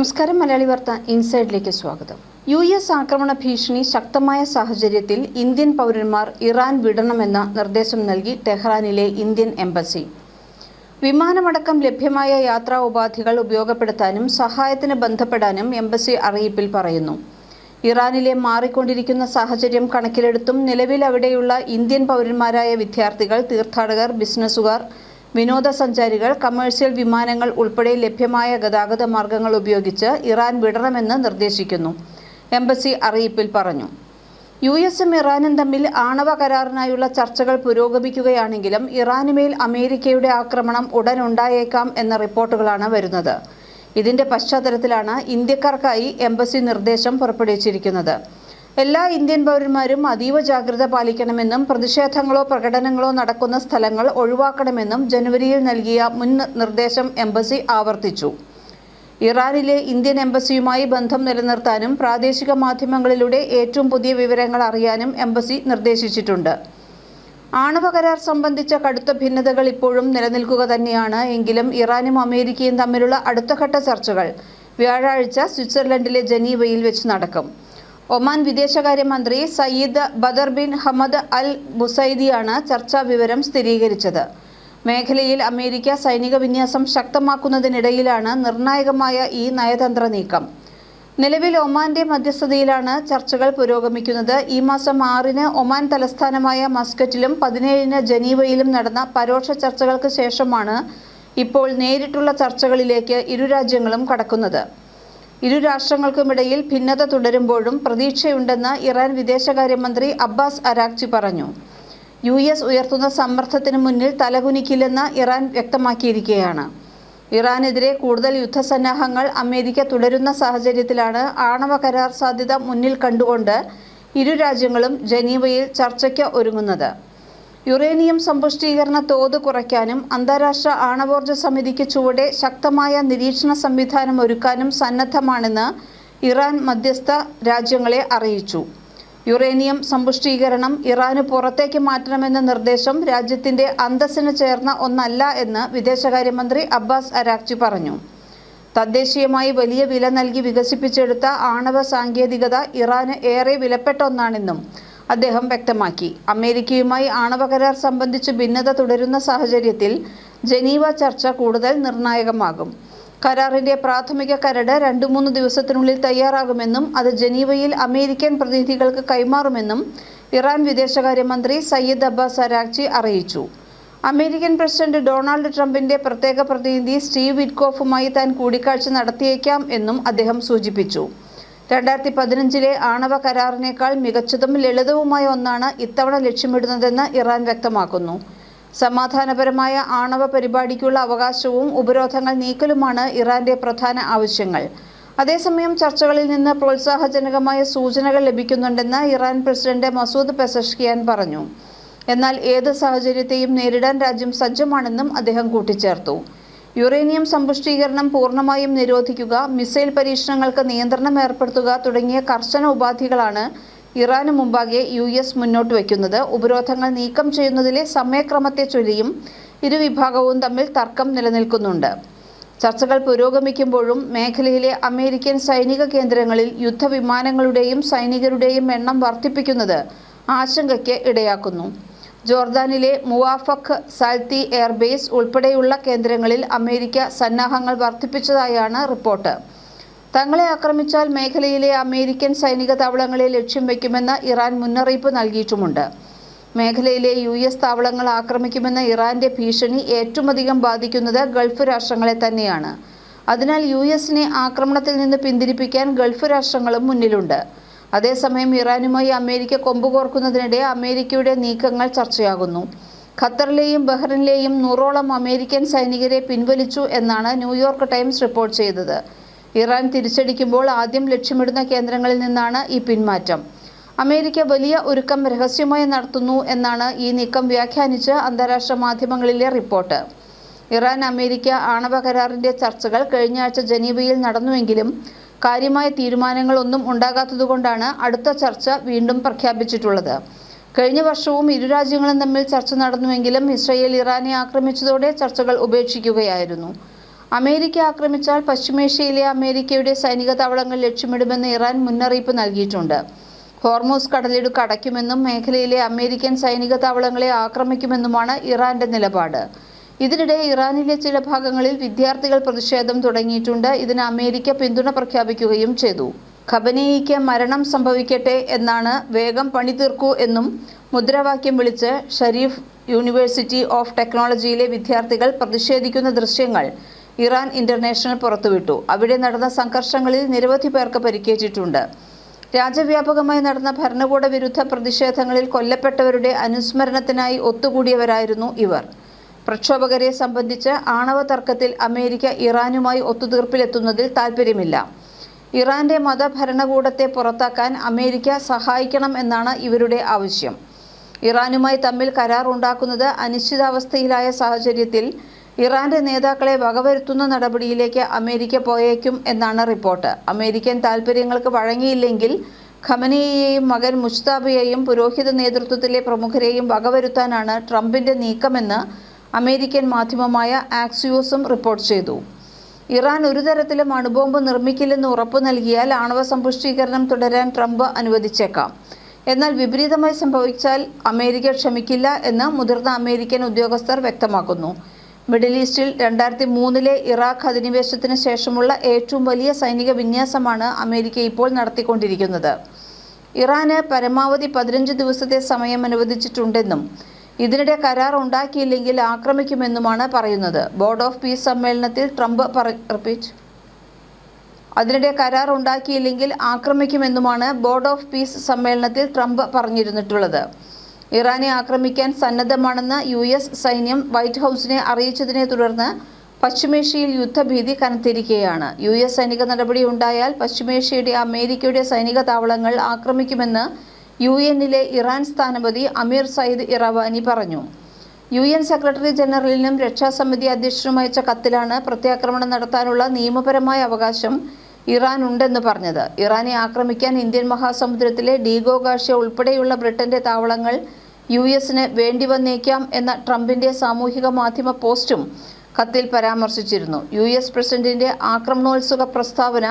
നമസ്കാരം. മലയാളി വാർത്ത ഇൻസൈഡിലേക്ക് സ്വാഗതം. US ആക്രമണ ഭീഷണി ശക്തമായ സാഹചര്യത്തിൽ ഇന്ത്യൻ പൗരന്മാർ ഇറാൻ വിടണമെന്ന നിർദ്ദേശം നൽകി ടെഹ്റാനിലെ ഇന്ത്യൻ എംബസി. വിമാനമടക്കം ലഭ്യമായ യാത്രാ ഉപാധികൾ ഉപയോഗപ്പെടുത്താനും സഹായത്തിന് ബന്ധപ്പെടാനും എംബസി അറിയിപ്പിൽ പറയുന്നു. ഇറാനിലെ മാറിക്കൊണ്ടിരിക്കുന്ന സാഹചര്യം കണക്കിലെടുത്തും നിലവിൽ അവിടെയുള്ള ഇന്ത്യൻ പൗരന്മാരായ വിദ്യാർത്ഥികൾ, തീർത്ഥാടകർ, ബിസിനസ്സുകാർ, വിനോദസഞ്ചാരികൾ, കമേഴ്സ്യൽ വിമാനങ്ങൾ ഉൾപ്പെടെ ലഭ്യമായ ഗതാഗത മാർഗങ്ങൾ ഉപയോഗിച്ച് ഇറാൻ വിടണമെന്ന് നിർദ്ദേശിക്കുന്നു. എംബസി അറിയിപ്പിൽ പറഞ്ഞു. US-ഉം ഇറാനും തമ്മിൽ ആണവ കരാറിനായുള്ള ചർച്ചകൾ പുരോഗമിക്കുകയാണെങ്കിലും ഇറാനുമേൽ അമേരിക്കയുടെ ആക്രമണം ഉടൻ ഉണ്ടായേക്കാം എന്ന റിപ്പോർട്ടുകളാണ് വരുന്നത്. ഇതിന്റെ പശ്ചാത്തലത്തിലാണ് ഇന്ത്യക്കാർക്കായി എംബസി നിർദ്ദേശം പുറപ്പെടുവിച്ചിരിക്കുന്നത്. എല്ലാ ഇന്ത്യൻ പൗരന്മാരും അതീവ ജാഗ്രത പാലിക്കണമെന്നും പ്രതിഷേധങ്ങളോ പ്രകടനങ്ങളോ നടക്കുന്ന സ്ഥലങ്ങൾ ഒഴിവാക്കണമെന്നും ജനുവരിയിൽ നൽകിയ മുൻ നിർദ്ദേശം എംബസി ആവർത്തിച്ചു. ഇറാനിലെ ഇന്ത്യൻ എംബസിയുമായി ബന്ധം നിലനിർത്താനും പ്രാദേശിക മാധ്യമങ്ങളിലൂടെ ഏറ്റവും പുതിയ വിവരങ്ങൾ അറിയാനും എംബസി നിർദ്ദേശിച്ചിട്ടുണ്ട്. ആണവ കരാർ സംബന്ധിച്ച കടുത്ത ഭിന്നതകൾ ഇപ്പോഴും നിലനിൽക്കുക തന്നെയാണ്. എങ്കിലും ഇറാനും അമേരിക്കയും തമ്മിലുള്ള അടുത്തഘട്ട ചർച്ചകൾ വ്യാഴാഴ്ച സ്വിറ്റ്സർലൻഡിലെ ജനീവയിൽ വെച്ച് നടക്കും. ഒമാൻ വിദേശകാര്യമന്ത്രി Sayyid Badr bin Hamad Al ബുസൈദിയാണ് ചർച്ചാ വിവരം സ്ഥിരീകരിച്ചത്. മേഖലയിൽ അമേരിക്ക സൈനിക വിന്യാസം ശക്തമാക്കുന്നതിനിടയിലാണ് നിർണായകമായ ഈ നയതന്ത്ര നീക്കം. നിലവിൽ ഒമാന്റെ മധ്യസ്ഥതയിലാണ് ചർച്ചകൾ പുരോഗമിക്കുന്നത്. ഈ മാസം 6-ന് ഒമാൻ തലസ്ഥാനമായ മസ്കറ്റിലും 17-ന് ജനീവയിലും നടന്ന പരോക്ഷ ചർച്ചകൾക്ക് ശേഷമാണ് ഇപ്പോൾ നേരിട്ടുള്ള ചർച്ചകളിലേക്ക് ഇരു രാജ്യങ്ങളും കടക്കുന്നത്. ഇരു രാഷ്ട്രങ്ങൾക്കുമിടയിൽ ഭിന്നത തുടരുമ്പോഴും പ്രതീക്ഷയുണ്ടെന്ന് ഇറാൻ വിദേശകാര്യമന്ത്രി അബ്ബാസ് അരാക്ചി പറഞ്ഞു. US ഉയർത്തുന്ന സമ്മർദ്ദത്തിന് മുന്നിൽ തലകുനിക്കില്ലെന്ന് ഇറാൻ വ്യക്തമാക്കിയിരിക്കുകയാണ്. ഇറാനെതിരെ കൂടുതൽ യുദ്ധസന്നാഹങ്ങൾ അമേരിക്ക തുടരുന്ന സാഹചര്യത്തിലാണ് ആണവ കരാർ സാധ്യത മുന്നിൽ കണ്ടുകൊണ്ട് ഇരു രാജ്യങ്ങളും ജനീവയിൽ ചർച്ചയ്ക്ക് ഒരുങ്ങുന്നത്. യുറേനിയം സമ്പുഷ്ടീകരണ തോത് കുറയ്ക്കാനും അന്താരാഷ്ട്ര ആണവോർജ സമിതിക്ക് ചുവടെ ശക്തമായ നിരീക്ഷണ സംവിധാനം ഒരുക്കാനും സന്നദ്ധമാണെന്ന് ഇറാൻ മധ്യസ്ഥ രാജ്യങ്ങളെ അറിയിച്ചു. യുറേനിയം സമ്പുഷ്ടീകരണം ഇറാന് പുറത്തേക്ക് മാറ്റണമെന്ന നിർദ്ദേശം രാജ്യത്തിന്റെ അന്തസ്സിന് ചേർന്ന ഒന്നല്ല എന്ന് വിദേശകാര്യമന്ത്രി അബ്ബാസ് അരാക്ചി പറഞ്ഞു. തദ്ദേശീയമായി വലിയ വില നൽകി വികസിപ്പിച്ചെടുത്ത ആണവ സാങ്കേതികത ഇറാന് ഏറെ വിലപ്പെട്ട ഒന്നാണെന്നും അദ്ദേഹം വ്യക്തമാക്കി. അമേരിക്കയുമായി ആണവ കരാർ സംബന്ധിച്ച് ഭിന്നത തുടരുന്ന സാഹചര്യത്തിൽ ജനീവ ചർച്ച കൂടുതൽ നിർണായകമാകും. കരാറിന്റെ പ്രാഥമിക കരട് 2-3 ദിവസത്തിനുള്ളിൽ തയ്യാറാകുമെന്നും അത് ജനീവയിൽ അമേരിക്കൻ പ്രതിനിധികൾക്ക് കൈമാറുമെന്നും ഇറാൻ വിദേശകാര്യമന്ത്രി സയ്യിദ് അബ്ബാസ് അരാക്ചി അറിയിച്ചു. അമേരിക്കൻ പ്രസിഡന്റ് ഡൊണാൾഡ് ട്രംപിന്റെ പ്രത്യേക പ്രതിനിധി സ്റ്റീവ് വിറ്റ്കോഫുമായി താൻ കൂടിക്കാഴ്ച നടത്തിയേക്കാം എന്നും അദ്ദേഹം സൂചിപ്പിച്ചു. 2015-ലെ ആണവ കരാറിനേക്കാൾ മികച്ചതും ലളിതവുമായ ഒന്നാണ് ഇത്തവണ ലക്ഷ്യമിടുന്നതെന്ന് ഇറാൻ വ്യക്തമാക്കുന്നു. സമാധാനപരമായ ആണവ പരിപാടിക്കുള്ള അവകാശവും ഉപരോധങ്ങൾ നീക്കലുമാണ് ഇറാന്റെ പ്രധാന ആവശ്യങ്ങൾ. അതേസമയം ചർച്ചകളിൽ നിന്ന് പ്രോത്സാഹജനകമായ സൂചനകൾ ലഭിക്കുന്നുണ്ടെന്ന് ഇറാൻ പ്രസിഡന്റ് മസൂദ് പെസഷ്കിയാൻ പറഞ്ഞു. എന്നാൽ ഏത് സാഹചര്യത്തെയും നേരിടാൻ രാജ്യം സജ്ജമാണെന്നും അദ്ദേഹം കൂട്ടിച്ചേർത്തു. യുറേനിയം സമ്പുഷ്ടീകരണം പൂർണ്ണമായും നിരോധിക്കുക, മിസൈൽ പരീക്ഷണങ്ങൾക്ക് നിയന്ത്രണം ഏർപ്പെടുത്തുക തുടങ്ങിയ കർശന ഉപാധികളാണ് ഇറാന് മുമ്പാകെ US മുന്നോട്ട് വയ്ക്കുന്നത്. ഉപരോധങ്ങൾ നീക്കം ചെയ്യുന്നതിലെ സമയക്രമത്തെ ചൊല്ലിയും ഇരുവിഭാഗവും തമ്മിൽ തർക്കം നിലനിൽക്കുന്നുണ്ട്. ചർച്ചകൾ പുരോഗമിക്കുമ്പോഴും മേഖലയിലെ അമേരിക്കൻ സൈനിക കേന്ദ്രങ്ങളിൽ യുദ്ധവിമാനങ്ങളുടെയും സൈനികരുടെയും എണ്ണം വർദ്ധിപ്പിക്കുന്നത് ആശങ്കയ്ക്ക് ഇടയാക്കുന്നു. ജോർദാനിലെ മുവാഫഖ് സാൽത്തി എയർബേസ് ഉൾപ്പെടെയുള്ള കേന്ദ്രങ്ങളിൽ അമേരിക്ക സന്നാഹങ്ങൾ വർദ്ധിപ്പിച്ചതായാണ് റിപ്പോർട്ട്. തങ്ങളെ ആക്രമിച്ചാൽ മേഖലയിലെ അമേരിക്കൻ സൈനിക താവളങ്ങളെ ലക്ഷ്യം വയ്ക്കുമെന്ന് ഇറാൻ മുന്നറിയിപ്പ് നൽകിയിട്ടുമുണ്ട്. മേഖലയിലെ US താവളങ്ങൾ ആക്രമിക്കുമെന്ന ഇറാന്റെ ഭീഷണി ഏറ്റവുമധികം ബാധിക്കുന്നത് ഗൾഫ് രാഷ്ട്രങ്ങളെ തന്നെയാണ്. അതിനാൽ US-നെ ആക്രമണത്തിൽ നിന്ന് പിന്തിരിപ്പിക്കാൻ ഗൾഫ് രാഷ്ട്രങ്ങളും മുന്നിലുണ്ട്. അതേസമയം ഇറാനുമായി അമേരിക്ക കൊമ്പുകോർക്കുന്നതിനിടെ അമേരിക്കയുടെ നീക്കങ്ങൾ ചർച്ചയാകുന്നു. ഖത്തറിലെയും ബഹ്റിനിലെയും 100ഓളം അമേരിക്കൻ സൈനികരെ പിൻവലിച്ചു എന്നാണ് ന്യൂയോർക്ക് ടൈംസ് റിപ്പോർട്ട് ചെയ്തത്. ഇറാൻ തിരിച്ചടിക്കുമ്പോൾ ആദ്യം ലക്ഷ്യമിടുന്ന കേന്ദ്രങ്ങളിൽ നിന്നാണ് ഈ പിന്മാറ്റം. അമേരിക്ക വലിയ ഒരുക്കം രഹസ്യമായി നടത്തുന്നു എന്നാണ് ഈ നീക്കം വ്യാഖ്യാനിച്ച് അന്താരാഷ്ട്ര മാധ്യമങ്ങളിലെ റിപ്പോർട്ട്. ഇറാൻ അമേരിക്ക ആണവ കരാറിന്റെ ചർച്ചകൾ കഴിഞ്ഞ ആഴ്ച ജനീവയിൽ നടന്നുവെങ്കിലും കാര്യമായ തീരുമാനങ്ങളൊന്നും ഉണ്ടാകാത്തതുകൊണ്ടാണ് അടുത്ത ചർച്ച വീണ്ടും പ്രഖ്യാപിച്ചിട്ടുള്ളത്. കഴിഞ്ഞ വർഷവും ഇരു രാജ്യങ്ങളും തമ്മിൽ ചർച്ച നടന്നുവെങ്കിലും ഇസ്രായേൽ ഇറാനെ ആക്രമിച്ചതോടെ ചർച്ചകൾ ഉപേക്ഷിക്കുകയായിരുന്നു. അമേരിക്ക ആക്രമിച്ചാൽ പശ്ചിമേഷ്യയിലെ അമേരിക്കയുടെ സൈനിക താവളങ്ങൾ ലക്ഷ്യമിടുമെന്ന് ഇറാൻ മുന്നറിയിപ്പ് നൽകിയിട്ടുണ്ട്. ഹോർമൂസ് കടലിടുക്ക് അടയ്ക്കുമെന്നും മേഖലയിലെ അമേരിക്കൻ സൈനിക താവളങ്ങളെ ആക്രമിക്കുമെന്നുമാണ് ഇറാന്റെ നിലപാട്. ഇതിനിടെ ഇറാനിലെ ചില ഭാഗങ്ങളിൽ വിദ്യാർത്ഥികൾ പ്രതിഷേധം തുടങ്ങിയിട്ടുണ്ട്. ഇതിന് അമേരിക്ക പിന്തുണ പ്രഖ്യാപിക്കുകയും ചെയ്തു. ഖമനേയിക്ക് മരണം സംഭവിക്കട്ടെ എന്നാണ്, വേഗം പണി തീർക്കൂ എന്നും മുദ്രാവാക്യം വിളിച്ച് ഷരീഫ് യൂണിവേഴ്സിറ്റി ഓഫ് ടെക്നോളജിയിലെ വിദ്യാർത്ഥികൾ പ്രതിഷേധിക്കുന്ന ദൃശ്യങ്ങൾ ഇറാൻ ഇന്റർനാഷണൽ പുറത്തുവിട്ടു. അവിടെ നടന്ന സംഘർഷങ്ങളിൽ നിരവധി പേർക്ക് പരിക്കേറ്റിട്ടുണ്ട്. രാജ്യവ്യാപകമായി നടന്ന ഭരണകൂട വിരുദ്ധ പ്രതിഷേധങ്ങളിൽ കൊല്ലപ്പെട്ടവരുടെ അനുസ്മരണത്തിനായി ഒത്തുകൂടിയവരായിരുന്നു ഇവർ. പ്രക്ഷോഭകരെ സംബന്ധിച്ച് ആണവ തർക്കത്തിൽ അമേരിക്ക ഇറാനുമായി ഒത്തുതീർപ്പിലെത്തുന്നതിൽ താൽപ്പര്യമില്ല. ഇറാന്റെ മതഭരണകൂടത്തെ പുറത്താക്കാൻ അമേരിക്ക സഹായിക്കണം എന്നാണ് ഇവരുടെ ആവശ്യം. ഇറാനുമായി തമ്മിൽ കരാർ ഉണ്ടാക്കുന്നത് അനിശ്ചിതാവസ്ഥയിലായ സാഹചര്യത്തിൽ ഇറാന്റെ നേതാക്കളെ വകവരുത്തുന്ന നടപടിയിലേക്ക് അമേരിക്ക പോയേക്കും എന്നാണ് റിപ്പോർട്ട്. അമേരിക്കൻ താൽപ്പര്യങ്ങൾക്ക് വഴങ്ങിയില്ലെങ്കിൽ ഖമനേയിയെയും മകൻ മുജ്തബയെയും പുരോഹിത നേതൃത്വത്തിലെ പ്രമുഖരെയും വകവരുത്താനാണ് ട്രംപിന്റെ നീക്കമെന്ന് അമേരിക്കൻ മാധ്യമമായ ആക്സിയോസും റിപ്പോർട്ട് ചെയ്തു. ഇറാൻ ഒരു തരത്തിലും അണുബോംബ് നിർമ്മിക്കില്ലെന്ന് ഉറപ്പു നൽകിയാൽ ആണവ സമ്പുഷ്ടീകരണം തുടരാൻ ട്രംപ് അനുവദിച്ചേക്കാം. എന്നാൽ വിപരീതമായി സംഭവിച്ചാൽ അമേരിക്ക ക്ഷമിക്കില്ല എന്ന് മുതിർന്ന അമേരിക്കൻ ഉദ്യോഗസ്ഥർ വ്യക്തമാക്കുന്നു. മിഡിൽ ഈസ്റ്റിൽ 2003 ഇറാഖ് അധിനിവേശത്തിന് ശേഷമുള്ള ഏറ്റവും വലിയ സൈനിക വിന്യാസമാണ് അമേരിക്ക ഇപ്പോൾ നടത്തിക്കൊണ്ടിരിക്കുന്നത്. ഇറാന് പരമാവധി 15 ദിവസത്തെ സമയം അനുവദിച്ചിട്ടുണ്ടെന്നും ഇതിനിടെ കരാർ ഉണ്ടാക്കിയില്ലെങ്കിൽ ആക്രമിക്കുമെന്നുമാണ് പറയുന്നത്. ബോർഡ് ഓഫ് പീസ് സമ്മേളനത്തിൽ ട്രംപ് പറഞ്ഞിരുന്നിട്ടുള്ളത്. ഇറാനെ ആക്രമിക്കാൻ സന്നദ്ധമാണെന്ന് US സൈന്യം വൈറ്റ് ഹൗസിനെ അറിയിച്ചതിനെ തുടർന്ന് പശ്ചിമേഷ്യയിൽ യുദ്ധഭീതി കനത്തിരിക്കുകയാണ്. US സൈനിക നടപടി ഉണ്ടായാൽ പശ്ചിമേഷ്യയുടെ അമേരിക്കയുടെ സൈനിക താവളങ്ങൾ ആക്രമിക്കുമെന്ന് UN-ലെ ഇറാൻ സ്ഥാനപതി അമീർ സയ്യിദ് ഇറാവാനി പറഞ്ഞു. UN സെക്രട്ടറി ജനറലിനും രക്ഷാസമിതി അധ്യക്ഷനും അയച്ച കത്തിലാണ് പ്രത്യാക്രമണം നടത്താനുള്ള നിയമപരമായ അവകാശം ഇറാൻ ഉണ്ടെന്ന് പറഞ്ഞത്. ഇറാനെ ആക്രമിക്കാൻ ഇന്ത്യൻ മഹാസമുദ്രത്തിലെ ഡീഗോ ഗാർഷ്യ ഉൾപ്പെടെയുള്ള ബ്രിട്ടന്റെ താവളങ്ങൾ US-ന് വേണ്ടിവന്നേക്കാം എന്ന ട്രംപിന്റെ സാമൂഹിക മാധ്യമ പോസ്റ്റും കത്തിൽ പരാമർശിച്ചിരുന്നു. US പ്രസിഡന്റിന്റെ ആക്രമണോത്സുക പ്രസ്താവന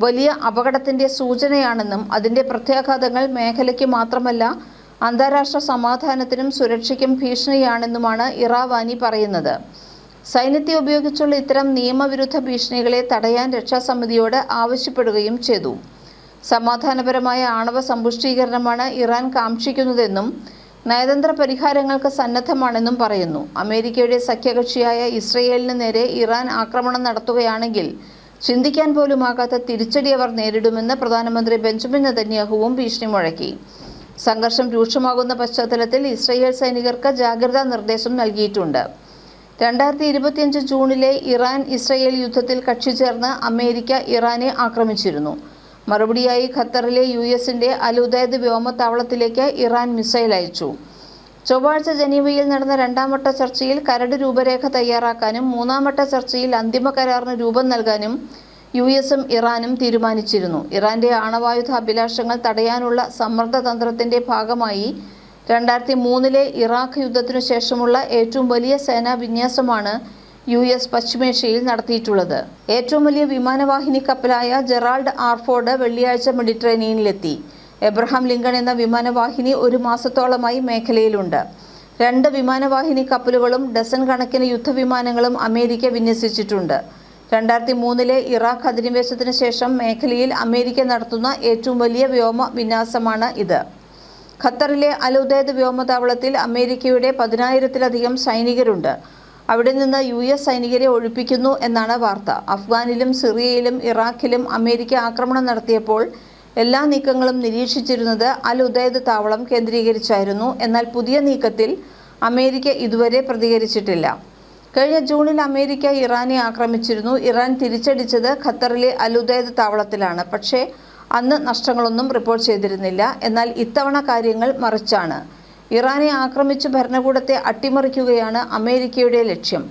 വലിയ അപകടത്തിന്റെ സൂചനയാണെന്നും അതിന്റെ പ്രത്യാഘാതങ്ങൾ മേഖലയ്ക്ക് മാത്രമല്ല അന്താരാഷ്ട്ര സമാധാനത്തിനും സുരക്ഷയ്ക്കും ഭീഷണിയാണെന്നുമാണ് ഇറാവാനി പറയുന്നത്. സൈന്യത്തെ ഉപയോഗിച്ചുള്ള ഇത്തരം നിയമവിരുദ്ധ ഭീഷണികളെ തടയാൻ രക്ഷാസമിതിയോട് ആവശ്യപ്പെടുകയും ചെയ്തു. സമാധാനപരമായ ആണവ സമ്പുഷ്ടീകരണമാണ് ഇറാൻ കാക്ഷിക്കുന്നതെന്നും നയതന്ത്ര പരിഹാരങ്ങൾക്ക് സന്നദ്ധമാണെന്നും പറയുന്നു. അമേരിക്കയുടെ സഖ്യകക്ഷിയായ ഇസ്രയേലിന് നേരെ ഇറാൻ ആക്രമണം നടത്തുകയാണെങ്കിൽ ചിന്തിക്കാൻ പോലുമാകാത്ത തിരിച്ചടി അവർ നേരിടുമെന്ന് പ്രധാനമന്ത്രി ബെഞ്ചമിൻ നെതന്യാഹുവും ഭീഷണി മുഴക്കി. സംഘർഷം രൂക്ഷമാകുന്ന പശ്ചാത്തലത്തിൽ ഇസ്രയേൽ സൈനികർക്ക് ജാഗ്രതാ നിർദ്ദേശം നൽകിയിട്ടുണ്ട്. 2025 ജൂണിലെ ഇറാൻ ഇസ്രയേൽ യുദ്ധത്തിൽ കക്ഷി ചേർന്ന് അമേരിക്ക ഇറാനെ ആക്രമിച്ചിരുന്നു. മറുപടിയായി ഖത്തറിലെ US-ന്റെ അൽ ഉദൈദ് വ്യോമത്താവളത്തിലേക്ക് ഇറാൻ മിസൈൽ അയച്ചു. ചൊവ്വാഴ്ച ജനീവയിൽ നടന്ന 2ാം വട്ട ചർച്ചയിൽ കരട് രൂപരേഖ തയ്യാറാക്കാനും 3ാം വട്ട ചർച്ചയിൽ അന്തിമ കരാറിന് രൂപം നൽകാനും US-ഉം ഇറാനും തീരുമാനിച്ചിരുന്നു. ഇറാന്റെ ആണവായുധ അഭിലാഷങ്ങൾ തടയാനുള്ള സമ്മർദ്ദ തന്ത്രത്തിന്റെ ഭാഗമായി 2003 ഇറാഖ് യുദ്ധത്തിനു ശേഷമുള്ള ഏറ്റവും വലിയ സേനാ വിന്യാസമാണ് US പശ്ചിമേഷ്യയിൽ നടത്തിയിട്ടുള്ളത്. ഏറ്റവും വലിയ വിമാനവാഹിനി കപ്പലായ ജെറാൾഡ് ആർഫോർഡ് വെള്ളിയാഴ്ച മെഡിറ്ററേനിയനിലെത്തി. എബ്രഹാം ലിങ്കൺ എന്ന വിമാനവാഹിനി 1 മാസത്തോളമായി മേഖലയിലുണ്ട്. 2 വിമാനവാഹിനി കപ്പലുകളും ഡസൻ കണക്കിന് യുദ്ധവിമാനങ്ങളും അമേരിക്ക വിന്യസിച്ചിട്ടുണ്ട്. 2003 ഇറാഖ് അധിനിവേശത്തിന് ശേഷം മേഖലയിൽ അമേരിക്ക നടത്തുന്ന ഏറ്റവും വലിയ വ്യോമ വിന്യാസമാണ് ഇത്. ഖത്തറിലെ അൽ ഉദൈദ് വ്യോമതാവളത്തിൽ അമേരിക്കയുടെ 10,000-ലധികം സൈനികരുണ്ട്. അവിടെ നിന്ന് US സൈനികരെ ഒഴിപ്പിക്കുന്നു എന്നാണ് വാർത്ത. അഫ്ഗാനിലും സിറിയയിലും ഇറാഖിലും അമേരിക്ക ആക്രമണം നടത്തിയപ്പോൾ എല്ലാ നീക്കങ്ങളും നിരീക്ഷിച്ചിരുന്നത് അൽ ഉദൈദ് താവളം കേന്ദ്രീകരിച്ചായിരുന്നു. എന്നാൽ പുതിയ നീക്കത്തിൽ അമേരിക്ക ഇതുവരെ പ്രതികരിച്ചിട്ടില്ല. കഴിഞ്ഞ ജൂണിൽ അമേരിക്ക ഇറാനെ ആക്രമിച്ചിരുന്നു. ഇറാൻ തിരിച്ചടിച്ചത് ഖത്തറിലെ അൽ ഉദൈദ് താവളത്തിലാണ്. പക്ഷേ അന്ന് നഷ്ടങ്ങളൊന്നും റിപ്പോർട്ട് ചെയ്തിരുന്നില്ല. എന്നാൽ ഇത്തവണ കാര്യങ്ങൾ മറിച്ചാണ്. ഇറാനെ ആക്രമിച്ച് ഭരണകൂടത്തെ അട്ടിമറിക്കുകയാണ് അമേരിക്കയുടെ ലക്ഷ്യം.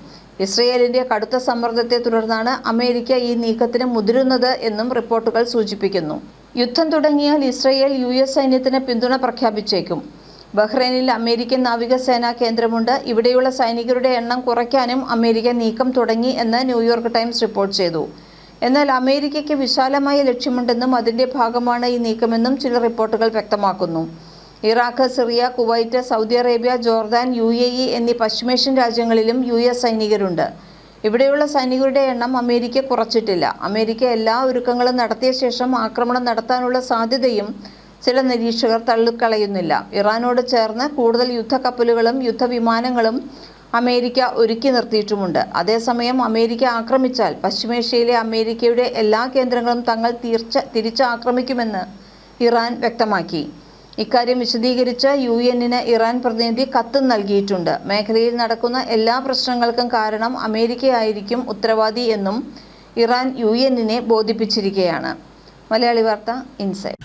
ഇസ്രയേലിന്റെ കടുത്ത സമ്മർദ്ദത്തെ തുടർന്നാണ് അമേരിക്ക ഈ നീക്കത്തിന് മുതിരുന്നത് എന്നും റിപ്പോർട്ടുകൾ സൂചിപ്പിക്കുന്നു. യുദ്ധം തുടങ്ങിയാൽ ഇസ്രയേൽ US സൈന്യത്തിന് പിന്തുണ പ്രഖ്യാപിച്ചേക്കും. ബഹ്റൈനിൽ അമേരിക്കൻ നാവികസേനാ കേന്ദ്രമുണ്ട്. ഇവിടെയുള്ള സൈനികരുടെ എണ്ണം കുറയ്ക്കാനും അമേരിക്ക നീക്കം തുടങ്ങി എന്ന് ന്യൂയോർക്ക് ടൈംസ് റിപ്പോർട്ട് ചെയ്തു. എന്നാൽ അമേരിക്കയ്ക്ക് വിശാലമായ ലക്ഷ്യമുണ്ടെന്നും അതിന്റെ ഭാഗമാണ് ഈ നീക്കമെന്നും ചില റിപ്പോർട്ടുകൾ വ്യക്തമാക്കുന്നു. Iraq, Syria, Kuwait, Saudi Arabia, Jordan, UAE എന്നീ പശ്ചിമേഷ്യൻ രാജ്യങ്ങളിലും US സൈനികരുണ്ട്. ഇവിടെയുള്ള സൈനികരുടെ എണ്ണം അമേരിക്ക കുറച്ചിട്ടില്ല. അമേരിക്ക എല്ലാ ഒരുക്കങ്ങളും നടത്തിയ ശേഷം ആക്രമണം നടത്താനുള്ള സാധ്യതയും ചില നിരീക്ഷകർ തള്ളിക്കളയുന്നില്ല. ഇറാനോട് ചേർന്ന് കൂടുതൽ യുദ്ധക്കപ്പലുകളും യുദ്ധവിമാനങ്ങളും അമേരിക്ക ഒരുക്കി നിർത്തിയിട്ടുമുണ്ട്. അതേസമയം അമേരിക്ക ആക്രമിച്ചാൽ പശ്ചിമേഷ്യയിലെ അമേരിക്കയുടെ എല്ലാ കേന്ദ്രങ്ങളും തങ്ങൾ തിരിച്ചാക്രമിക്കുമെന്ന് ഇറാൻ വ്യക്തമാക്കി. ഇക്കാര്യം വിശദീകരിച്ച് UN-ന് ഇറാൻ പ്രതിനിധി കത്ത് നൽകിയിട്ടുണ്ട്. മേഖലയിൽ നടക്കുന്ന എല്ലാ പ്രശ്നങ്ങൾക്കും കാരണം അമേരിക്കയായിരിക്കും ഉത്തരവാദി എന്നും ഇറാൻ UN-നെ ബോധിപ്പിച്ചിരിക്കുകയാണ്. മലയാളി വാർത്ത ഇൻസൈഡ്.